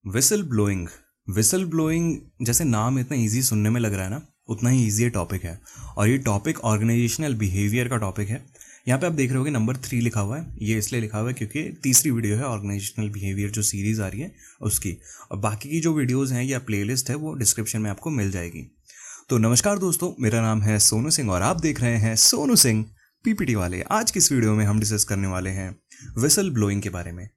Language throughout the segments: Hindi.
Whistle blowing. विसल ब्लोइंग जैसे नाम इतना इजी सुनने में लग रहा है ना, उतना ही इजी ये टॉपिक है। और ये टॉपिक ऑर्गेनाइजेशनल बिहेवियर का टॉपिक है। यहाँ पे आप देख रहे होगे नंबर 3 लिखा हुआ है। ये इसलिए लिखा हुआ है क्योंकि तीसरी वीडियो है ऑर्गेनाइजेशनल बिहेवियर जो सीरीज़ आ रही है उसकी। और बाकी की जो वीडियोज़ हैं या प्लेलिस्ट है वो डिस्क्रिप्शन में आपको मिल जाएगी। तो नमस्कार दोस्तों, मेरा नाम है सोनू सिंह और आप देख रहे हैं सोनू सिंह पीपीटी वाले। आज की इस वीडियो में हम डिस्कस करने वाले हैं विसल ब्लोइंग के बारे में।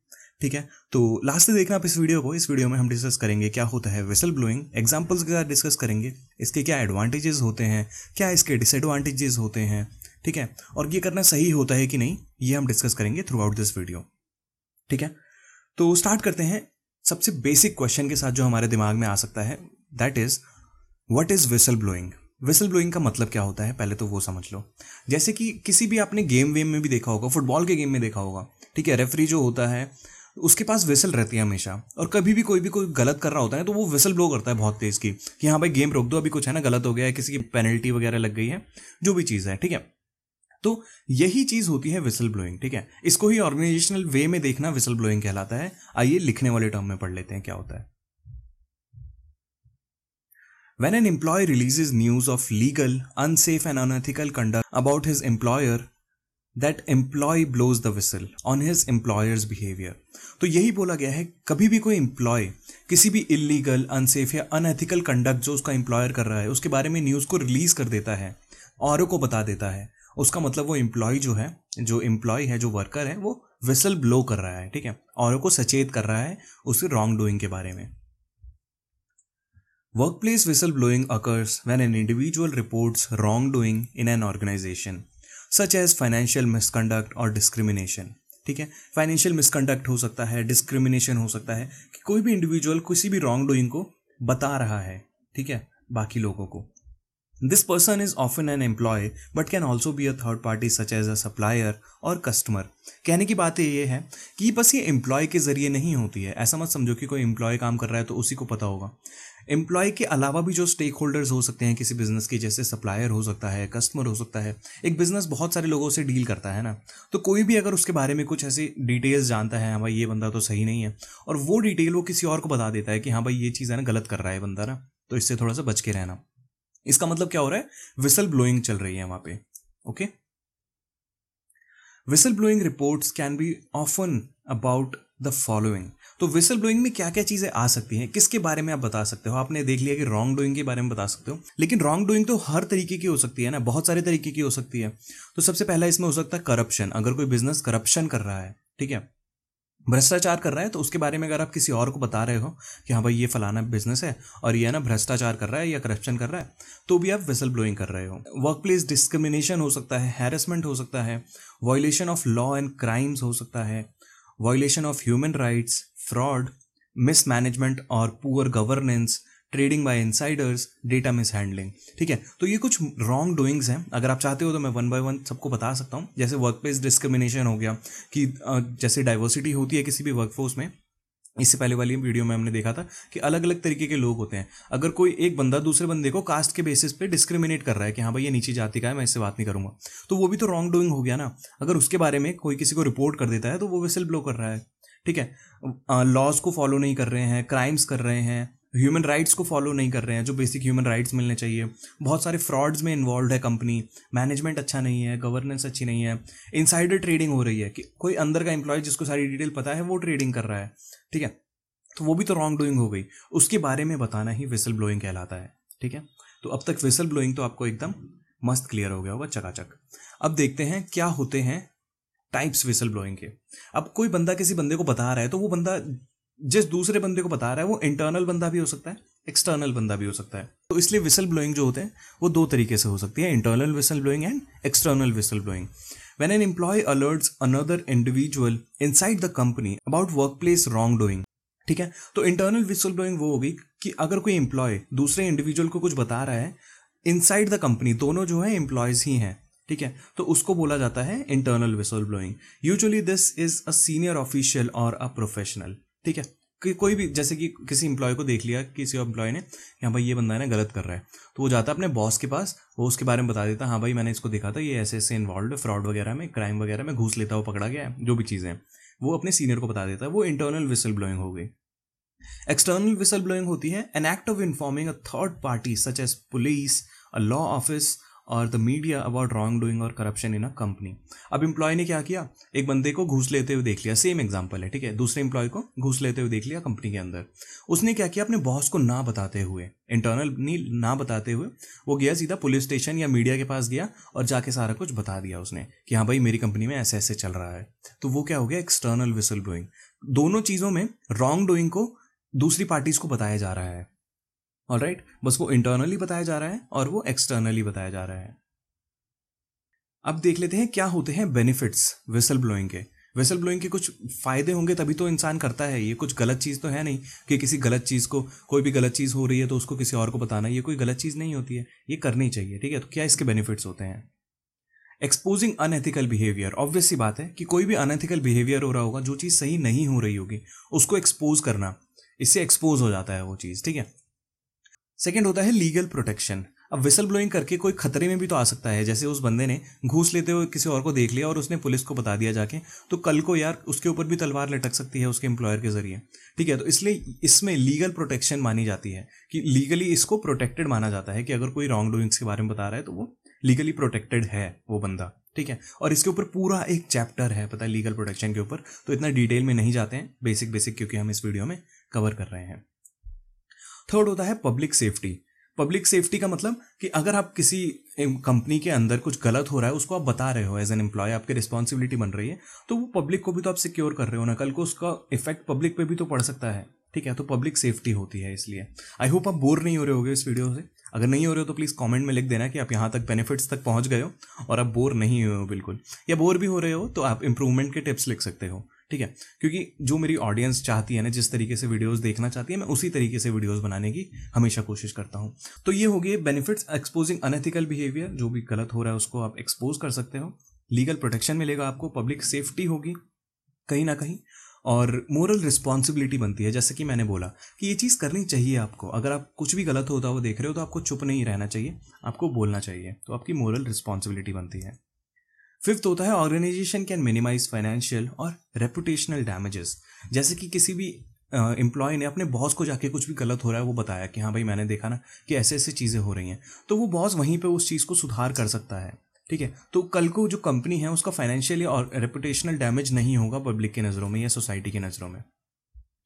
ठीक है, तो लास्ट तक देखना आप इस वीडियो को। इस वीडियो में हम डिस्कस करेंगे क्या होता है विसल ब्लोइंग, एग्जांपल्स के साथ डिस्कस करेंगे इसके क्या एडवांटेजेस होते हैं, क्या इसके डिसएडवांटेजेस होते हैं। ठीक है, और ये करना सही होता है कि नहीं, ये हम डिस्कस करेंगे थ्रू आउट दिस वीडियो। ठीक है, तो स्टार्ट करते हैं सबसे बेसिक क्वेश्चन के साथ जो हमारे दिमाग में आ सकता है, that is what is whistle blowing. Whistle blowing का मतलब क्या होता है, पहले तो वो समझ लो। जैसे कि किसी भी आपने गेम वेम में भी देखा होगा, फुटबॉल के गेम में देखा होगा। ठीक है, रेफरी जो होता है उसके पास विसल रहती है हमेशा, और कभी भी कोई गलत कर रहा होता है तो वो विसल ब्लो करता है बहुत तेज की कि हाँ भाई गेम रोक दो, अभी कुछ है ना गलत हो गया है, किसी की पेनल्टी वगैरह लग गई है, जो भी चीज़ है। ठीक है, तो यही चीज होती है विसल ब्लोइंग। ठीक है, इसको ही ऑर्गेनाइजेशनल वे में देखना विसल ब्लोइंग कहलाता है। आइए लिखने वाले टर्म में पढ़ लेते हैं क्या होता है। When an employee releases news of legal, unsafe and unethical conduct about his employer, that employee blows the whistle on his employer's behavior। तो यही बोला गया है, कभी भी कोई एम्प्लॉय किसी भी इलीगल, अनसेफ या अनएथिकल कंडक्ट जो उसका एम्प्लॉयर कर रहा है उसके बारे में न्यूज़ को रिलीज कर देता है, औरों को बता देता है, उसका मतलब वो एम्प्लॉय जो है, जो एम्प्लॉय है, जो वर्कर है, वो विसल ब्लो कर रहा है। ठीक है, औरों को सचेत कर रहा है उसके रॉन्ग डूइंग के बारे में। Workplace whistleblowing occurs when an individual reports wrongdoing in an organization, such as financial misconduct or discrimination। ठीक है, फाइनेंशियल मिसकंडक्ट हो सकता है, डिस्क्रिमिनेशन हो सकता है कि कोई भी इंडिविजुअल किसी भी रॉन्ग डूइंग को बता रहा है, ठीक है, बाकी लोगों को। This person is often an employee but can also be a third party such as a supplier और कस्टमर। कहने की बात ये है कि बस ये एम्प्लॉय के जरिए नहीं होती है। ऐसा मत समझो कि कोई एम्प्लॉय काम कर रहा है तो उसी को पता होगा। एम्प्लॉय के अलावा भी जो स्टेक होल्डर्स हो सकते हैं किसी बिजनेस के, जैसे सप्लायर हो सकता है, कस्टमर हो सकता है। एक बिजनेस बहुत सारे लोगों से डील करता है ना, तो कोई भी अगर उसके बारे में कुछ ऐसी डिटेल्स जानता है, हाँ भाई ये बंदा तो सही नहीं है, और वो डिटेल वो किसी और को बता देता है कि हाँ भाई ये चीज़ है ना गलत कर रहा है बंदा ना, तो इससे थोड़ा सा बच के रहना। इसका मतलब क्या हो रहा है, विसल ब्लोइंग चल रही है वहां पे। Okay, whistle blowing reports can be often about the following. तो विसल ब्लोइंग में क्या क्या चीजें आ सकती हैं, किसके बारे में आप बता सकते हो। आपने देख लिया कि रॉन्ग डूइंग के बारे में बता सकते हो, लेकिन रॉन्ग डूइंग तो हर तरीके की हो सकती है ना, बहुत सारे तरीके की हो सकती है। तो सबसे पहला इसमें हो सकता है करप्शन। अगर कोई बिजनेस करप्शन कर रहा है, ठीक है, भ्रष्टाचार कर रहा है, तो उसके बारे में अगर आप किसी और को बता रहे हो कि हाँ भाई ये फलाना बिजनेस है और ये ना भ्रष्टाचार कर रहा है या करप्शन कर रहा है, तो भी आप विसल ब्लोइंग कर रहे हो। वर्क प्लेस डिस्क्रिमिनेशन हो सकता है, हैरेसमेंट हो सकता है, violation of law and crimes हो सकता है, violation of human rights, fraud, mismanagement और poor governance, trading by insiders, data mishandling. ठीक है, तो ये कुछ रॉन्ग डूइंग्स हैं। अगर आप चाहते हो तो मैं वन बाय वन सबको बता सकता हूँ। जैसे वर्क प्लेस डिस्क्रिमिनेशन हो गया कि जैसे डाइवर्सिटी होती है किसी भी वर्कफोर्स में, इससे पहले वाली वीडियो में हमने देखा था कि अलग अलग तरीके के लोग होते हैं। अगर कोई एक बंदा दूसरे बंदे को कास्ट के बेसिस पे डिस्क्रिमिनेट कर रहा है कि हाँ भाई ये नीची जाति का है, मैं इससे बात नहीं करूंगा, तो वो भी तो रॉन्ग डूइंग हो गया ना। अगर उसके बारे में कोई किसी को रिपोर्ट कर देता है तो वो विसल ब्लो कर रहा है। ठीक है, लॉज को फॉलो नहीं कर रहे हैं, क्राइम्स कर रहे हैं, ह्यूमन राइट्स को फॉलो नहीं कर रहे हैं, जो बेसिक ह्यूमन राइट्स मिलने चाहिए। बहुत सारे फ्रॉड्स में इन्वॉल्व है कंपनी, मैनेजमेंट अच्छा नहीं है, गवर्नेंस अच्छी नहीं है, इनसाइडर ट्रेडिंग हो रही है कि कोई अंदर का एम्प्लॉय जिसको सारी डिटेल पता है वो ट्रेडिंग कर रहा है। ठीक है, तो वो भी तो रॉन्ग डूइंग हो गई। उसके बारे में बताना ही विसल ब्लोइंग कहलाता है। ठीक है, तो अब तक विसल ब्लोइंग तो आपको एकदम मस्त क्लियर हो गया होगा, चकाचक। अब देखते हैं क्या होते हैं टाइप्स विसल ब्लोइंग के। अब कोई बंदा किसी बंदे को बता रहा है, तो वो बंदा जिस दूसरे बंदे को बता रहा है वो इंटरनल बंदा भी हो सकता है, एक्सटर्नल बंदा भी हो सकता है। तो इसलिए विसल ब्लोइंग जो होते हैं वो दो तरीके से हो सकती है, internal whistle blowing and external whistle blowing. When an employee alerts another individual inside the company about workplace wrongdoing। ठीक है, तो इंटरनल विसल ब्लोइंग वो होगी कि अगर कोई एम्प्लॉय दूसरे इंडिविजुअल को कुछ बता रहा है इनसाइड द कंपनी, दोनों जो है एम्प्लॉयज ही हैं, ठीक है, तो उसको बोला जाता है internal whistle blowing. Usually this is a senior official और अ प्रोफेशनल। ठीक है, कि कोई भी जैसे कि किसी एम्प्लॉय को देख लिया, किसी एम्प्लॉय ने, हाँ भाई ये बंदा है ना गलत कर रहा है, तो वो जाता है अपने बॉस के पास, वो उसके बारे में बता देता है, हाँ भाई मैंने इसको देखा था, ये ऐसे ऐसे इन्वॉल्व है फ्रॉड वगैरह में, क्राइम वगैरह में, घूस लेता हुआ पकड़ा गया है, जो भी चीज़ें हैं वो अपने सीनियर को बता देता है। वो इंटरनल विसल ब्लोइंग हो गई। एक्सटर्नल विसल ब्लोइंग होती है an act of informing a third party such as police, a law office और the media about wrongdoing और करप्शन इन अ कंपनी। अब एम्प्लॉय ने क्या किया, एक बंदे को घूस लेते हुए देख लिया, सेम एग्जांपल है, ठीक है, दूसरे एम्प्लॉय को घूस लेते हुए देख लिया कंपनी के अंदर। उसने क्या किया, अपने बॉस को ना बताते हुए, इंटरनल ना बताते हुए वो गया सीधा पुलिस स्टेशन या मीडिया के पास गया और जाके सारा कुछ बता दिया उसने कि हाँ भाई मेरी कंपनी में ऐसे ऐसे चल रहा है। तो वो क्या हो गया, एक्सटर्नल विसल ब्लोइंग। दोनों चीजों में रॉन्ग डूइंग को दूसरी पार्टीज को बताया जा रहा है। ऑलराइट, बस वो इंटरनली बताया जा रहा है और वो एक्सटर्नली बताया जा रहा है। अब देख लेते हैं क्या होते हैं बेनिफिट्स विसल ब्लोइंग के। विसल ब्लोइंग के कुछ फायदे होंगे तभी तो इंसान करता है, ये कुछ गलत चीज़ तो है नहीं कि किसी गलत चीज़ को, कोई भी गलत चीज़ हो रही है तो उसको किसी और को बताना, ये कोई गलत चीज़ नहीं होती है, ये करनी चाहिए, ठीक है। तो क्या इसके बेनिफिट्स होते हैं? एक्सपोजिंग अनएथिकल बिहेवियर, ऑब्वियस सी बात है कि कोई भी अनएथिकल बिहेवियर हो रहा होगा, जो चीज़ सही नहीं हो रही होगी उसको एक्सपोज करना, इससे एक्सपोज हो जाता है वो चीज़, ठीक है। सेकेंड होता है लीगल प्रोटेक्शन। अब विसल ब्लोइंग करके कोई खतरे में भी तो आ सकता है, जैसे उस बंदे ने घूस लेते हुए किसी और को देख लिया और उसने पुलिस को बता दिया जाके, तो कल को यार उसके ऊपर भी तलवार लटक सकती है उसके एम्प्लॉयर के जरिए, ठीक है। तो इसलिए इसमें लीगल प्रोटेक्शन मानी जाती है कि लीगली इसको प्रोटेक्टेड माना जाता है कि अगर कोई रॉन्ग डूइंग्स के बारे में बता रहा है तो वो लीगली प्रोटेक्टेड है वो बंदा, ठीक है। और इसके ऊपर पूरा एक चैप्टर है पता है लीगल प्रोटेक्शन के ऊपर, तो इतना डिटेल में नहीं जाते हैं, बेसिक बेसिक क्योंकि हम इस वीडियो में कवर कर रहे हैं। थर्ड होता है पब्लिक सेफ्टी। पब्लिक सेफ्टी का मतलब कि अगर आप किसी कंपनी के अंदर कुछ गलत हो रहा है उसको आप बता रहे हो एज एन एम्प्लॉय, आपकी रिस्पॉन्सिबिलिटी बन रही है, तो वो पब्लिक को भी तो आप सिक्योर कर रहे हो ना, कल को उसका इफेक्ट पब्लिक पे भी तो पड़ सकता है, ठीक है। तो पब्लिक सेफ्टी होती है इसलिए। आई होप आप बोर नहीं हो रहे होगे इस वीडियो से। अगर नहीं हो रहे हो तो प्लीज़ कमेंट में लिख देना कि आप यहाँ तक बेनिफिट्स तक पहुँच गए हो और आप बोर नहीं हुए हो बिल्कुल, या बोर भी हो रहे हो तो आप इंप्रूवमेंट के टिप्स लिख सकते हो, ठीक है। क्योंकि जो मेरी ऑडियंस चाहती है ना, जिस तरीके से वीडियोस देखना चाहती है, मैं उसी तरीके से वीडियोस बनाने की हमेशा कोशिश करता हूँ। तो ये हो गए बेनिफिट्स, एक्सपोजिंग अनएथिकल बिहेवियर, जो भी गलत हो रहा है उसको आप एक्सपोज कर सकते हो, लीगल प्रोटेक्शन मिलेगा आपको, पब्लिक सेफ्टी होगी कहीं ना कहीं, और मोरल रिस्पॉन्सिबिलिटी बनती है, जैसे कि मैंने बोला कि ये चीज़ करनी चाहिए आपको। अगर आप कुछ भी गलत होता हुआ देख रहे हो तो आपको चुप नहीं रहना चाहिए, आपको बोलना चाहिए, तो आपकी मोरल रिस्पॉन्सिबिलिटी बनती है। फिफ्थ होता है ऑर्गेनाइजेशन कैन मिनिमाइज फाइनेंशियल और रेपुटेशनल डैमेजेस। जैसे कि किसी भी एम्प्लॉय ने अपने बॉस को जाके कुछ भी गलत हो रहा है वो बताया कि हाँ भाई मैंने देखा ना कि ऐसे ऐसे चीज़ें हो रही हैं, तो वो बॉस वहीं पे उस चीज़ को सुधार कर सकता है, ठीक है। तो कल को जो कंपनी है उसका फाइनेंशियल और रेपुटेशनल डैमेज नहीं होगा पब्लिक की नज़रों में या सोसाइटी की नज़रों में,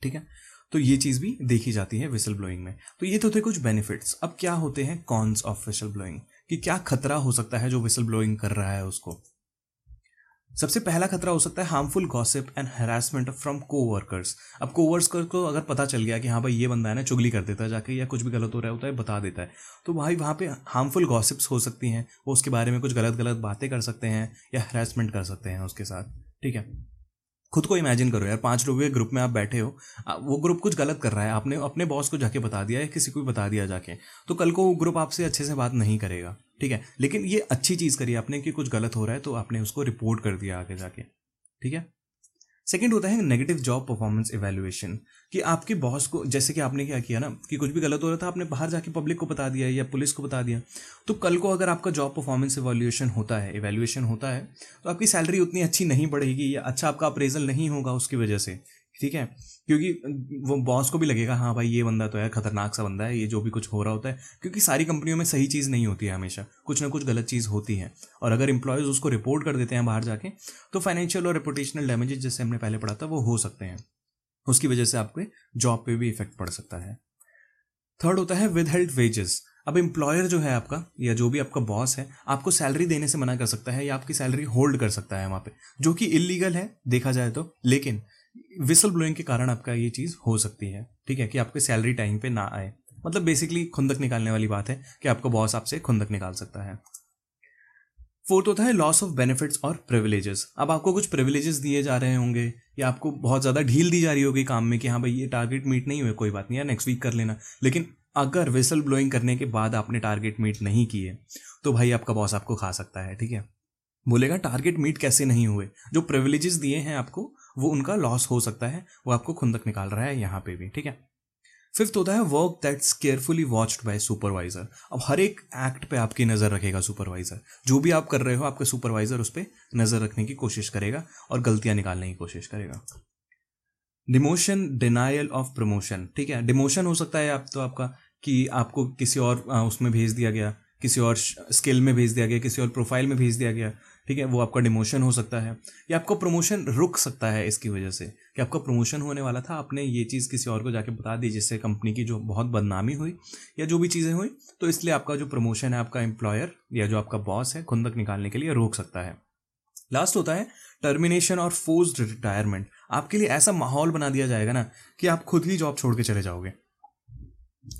ठीक है। तो ये चीज़ भी देखी जाती है विसल ब्लोइंग में। तो ये तो थे कुछ बेनिफिट्स। अब क्या होते हैं कॉन्स ऑफ विसल ब्लोइंग, कि क्या खतरा हो सकता है जो विसल ब्लोइंग कर रहा है उसको। सबसे पहला खतरा हो सकता है harmful gossip and harassment from coworkers. अब कोवर्कर्स को अगर पता चल गया कि हाँ भाई ये बंदा है ना चुगली कर देता है जाके, या कुछ भी गलत हो रहा होता है बता देता है, तो भाई वहाँ पे हार्मफुल गॉसिप्स हो सकती हैं, वो उसके बारे में कुछ गलत गलत बातें कर सकते हैं या हैरासमेंट कर सकते हैं उसके साथ, ठीक है। खुद को इमेजिन करो यार, 5 लोगों के ग्रुप में आप बैठे हो, वो ग्रुप कुछ गलत कर रहा है, आपने अपने बॉस को जाके बता दिया या किसी को भी बता दिया जाके, तो कल को वो ग्रुप आपसे अच्छे से बात नहीं करेगा, ठीक है। लेकिन ये अच्छी चीज़ करी आपने कि कुछ गलत हो रहा है तो आपने उसको रिपोर्ट कर दिया आगे जाके, ठीक है। सेकंड होता है नेगेटिव जॉब परफॉर्मेंस इवैल्यूएशन, कि आपके बॉस को, जैसे कि आपने क्या किया ना कि कुछ भी गलत हो रहा था आपने बाहर जाके पब्लिक को बता दिया या पुलिस को बता दिया, तो कल को अगर आपका जॉब परफॉर्मेंस इवैल्यूएशन होता है तो आपकी सैलरी उतनी अच्छी नहीं बढ़ेगी या अच्छा आपका अप्रेजल नहीं होगा उसकी वजह से, ठीक है। क्योंकि वो बॉस को भी लगेगा हाँ भाई ये बंदा तो यार खतरनाक सा बंदा है, ये जो भी कुछ हो रहा होता है, क्योंकि सारी कंपनियों में सही चीज़ नहीं होती है, हमेशा कुछ ना कुछ गलत चीज़ होती है। और अगर एम्प्लॉयज़ उसको रिपोर्ट कर देते हैं बाहर जाके, तो फाइनेंशियल और रेपुटेशनल डैमेजेस जैसे हमने पहले पढ़ा था वो हो सकते हैं, उसकी वजह से आपके जॉब पे भी इफेक्ट पड़ सकता है। थर्ड होता है विद हेल्ड वेजेस। अब एम्प्लॉयर जो है आपका या जो भी आपका बॉस है आपको सैलरी देने से मना कर सकता है या आपकी सैलरी होल्ड कर सकता है वहाँ पे, जो कि इलीगल है देखा जाए तो, लेकिन विसल ब्लोइंग के कारण आपका ये चीज़ हो सकती है, ठीक है, कि आपकी सैलरी टाइम पे ना आए। मतलब बेसिकली खुंदक निकालने वाली बात है कि आपका बॉस आपसे खुंदक निकाल सकता है। फोर्थ होता है लॉस ऑफ बेनिफिट्स और प्रिविलेजेस। अब आपको कुछ प्रिविलेजेस दिए जा रहे होंगे या आपको बहुत ज़्यादा ढील दी जा रही होगी काम में कि हाँ भाई ये टारगेट मीट नहीं हुए कोई बात नहीं यार नेक्स्ट वीक कर लेना, लेकिन अगर विसल ब्लोइंग करने के बाद आपने टारगेट मीट नहीं किए तो भाई आपका बॉस आपको खा सकता है, ठीक है। बोलेगा टारगेट मीट कैसे नहीं हुए, जो प्रिविलेजेस दिए हैं आपको वो उनका लॉस हो सकता है, वो आपको खुंदक निकाल रहा है यहाँ पे भी, ठीक है। फिफ्थ होता है work that's carefully watched bye supervisor. अब हर एक एक्ट पे आपकी नज़र रखेगा सुपरवाइजर, जो भी आप कर रहे हो आपके सुपरवाइजर उस पर नज़र रखने की कोशिश करेगा और गलतियां निकालने की कोशिश करेगा। डिमोशन, डिनायल ऑफ प्रमोशन, ठीक है। डिमोशन हो सकता है आप तो आपका कि आपको किसी और उसमें भेज दिया गया, किसी और स्किल में भेज दिया गया, किसी और प्रोफाइल में भेज दिया गया, ठीक है, वो आपका डिमोशन हो सकता है। या आपका प्रमोशन रुक सकता है इसकी वजह से कि आपका प्रमोशन होने वाला था, आपने ये चीज़ किसी और को जाके बता दी, जिससे कंपनी की जो बहुत बदनामी हुई या जो भी चीज़ें हुई, तो इसलिए आपका जो प्रमोशन है आपका एम्प्लॉयर या जो आपका बॉस है खुंदक निकालने के लिए रोक सकता है। लास्ट होता है टर्मिनेशन और फोर्स्ड रिटायरमेंट। आपके लिए ऐसा माहौल बना दिया जाएगा ना कि आप खुद ही जॉब छोड़ के चले जाओगे।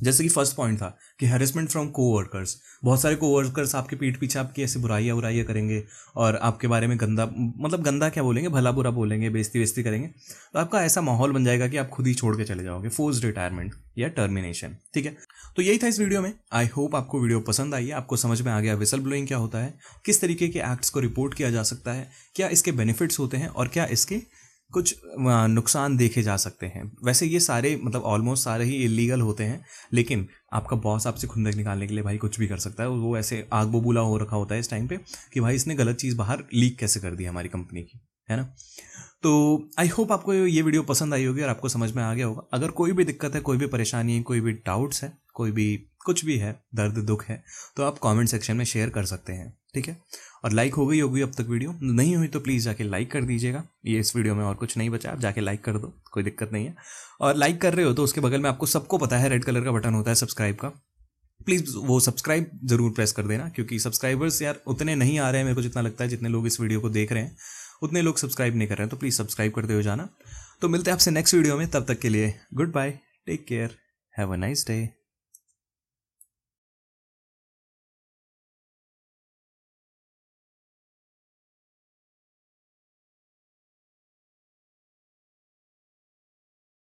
जैसे कि फर्स्ट पॉइंट था कि हैरेसमेंट फ्रॉम कोवर्कर्स, बहुत सारे कोवर्कर्स आपके पीठ पीछे आपकी ऐसे बुराइयाँ करेंगे और आपके बारे में गंदा, मतलब गंदा क्या बोलेंगे, भला बुरा बोलेंगे, बेइज्जती करेंगे। तो आपका ऐसा माहौल बन जाएगा कि आप खुद ही छोड़ के चले जाओगे, फोर्स्ड रिटायरमेंट या टर्मिनेशन, ठीक है। तो यही था इस वीडियो में। आई होप आपको वीडियो पसंद आई है, आपको समझ में आ गया विसल ब्लोइंग क्या होता है, किस तरीके के एक्ट्स को रिपोर्ट किया जा सकता है, क्या इसके बेनिफिट्स होते हैं और क्या इसके कुछ नुकसान देखे जा सकते हैं। वैसे ये सारे मतलब ऑलमोस्ट सारे ही इलीगल होते हैं, लेकिन आपका बॉस आपसे खुंदक निकालने के लिए भाई कुछ भी कर सकता है। वो ऐसे आग बबूला हो रखा होता है इस टाइम पे कि भाई इसने गलत चीज़ बाहर लीक कैसे कर दी हमारी कंपनी की, है ना। तो आई होप आपको ये वीडियो पसंद आई होगी और आपको समझ में आ गया होगा। अगर कोई भी दिक्कत है, कोई भी परेशानी है, कोई भी डाउट्स है, कोई भी कुछ भी है, दर्द दुख है, तो आप कमेंट सेक्शन में शेयर कर सकते हैं, ठीक है। और लाइक हो गई होगी अब तक, वीडियो नहीं हुई तो प्लीज़ जाके लाइक कर दीजिएगा। ये इस वीडियो में और कुछ नहीं बचा, आप जाके लाइक कर दो, कोई दिक्कत नहीं है। और लाइक कर रहे हो तो उसके बगल में आपको सबको पता है रेड कलर का बटन होता है सब्सक्राइब का, प्लीज़ वो सब्सक्राइब जरूर प्रेस कर देना, क्योंकि सब्सक्राइबर्स यार उतने नहीं आ रहे हैं मेरे को जितना लगता है, जितने लोग इस वीडियो को देख रहे हैं उतने लोग सब्सक्राइब नहीं कर रहे हैं। तो प्लीज़ सब्सक्राइब करते हो जाना। तो मिलते हैं आपसे नेक्स्ट वीडियो में, तब तक के लिए goodbye, take care, have a nice day.